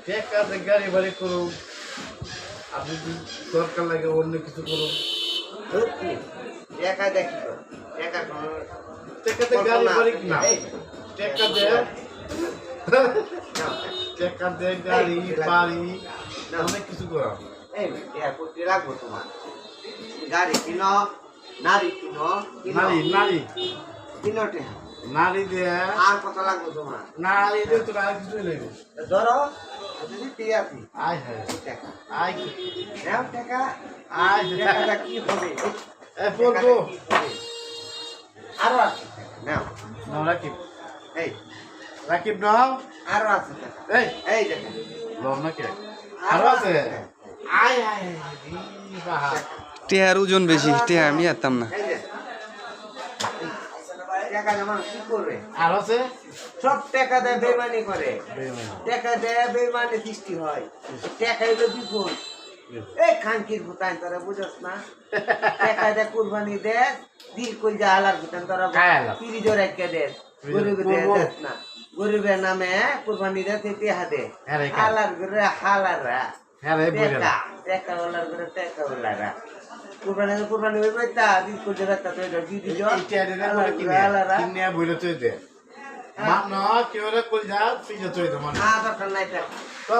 টেকাতে গাড়ি বাড়ি করুন, আপনি যদি দরকার লাগে অন্য কিছু করুন। একা দেখি তো একা টেকাতে গাড়ি বাড়ি কিনা, টেকা দে, টেকা দে গাড়ি বাড়ি অনেক কিছু করা। এই করতে লাগবো তোমার গাড়ি কিনো নারী কিনো নারী নারী কিনোটে নারী দে, আর কত লাগবো তোমার নারী দে তো আর কিছু নেই। ধরো যদি টিয়াতি আয় হ্যাঁ টাকা আয় নাও টাকা আয় টাকাটা কি হবে এ বলবো আরো আছে নাও নাও রাকিব, এই রাকিব নাও, আরো আছে টাকা এই এই টাকা নাও নাকি আরো আছে। আয় আয় বাহা টেহার ওজন বেশি, টেহা আমি আনতাম না। এই যে টাকা জমা কি করবে আর আছে সব টাকা দেয় বেমানি করে টাকা দেয় বেমানি সৃষ্টি হয় টাকা হইলো বিপুল এই খানকির ভুতান তোরা বুঝস না টাকা দেয় কুরবানি দে দিল কই যা হালার ভুতান তোরা পিরি জোরাইকে দে গরিবের দেস না গরিবের নামে কুরবানি দে টেহা দে হালার করে হালারা টাকা টাকা ওলার করে টাকা ওলারা কুরবানি হইবে তা দিল কই জোরাইতা তো দিদি জো হালারা কিনে বইলে তুই দে মা না কেউ রে কই যা তুই যা তুই দে মানে দরকার নাই টাকা তো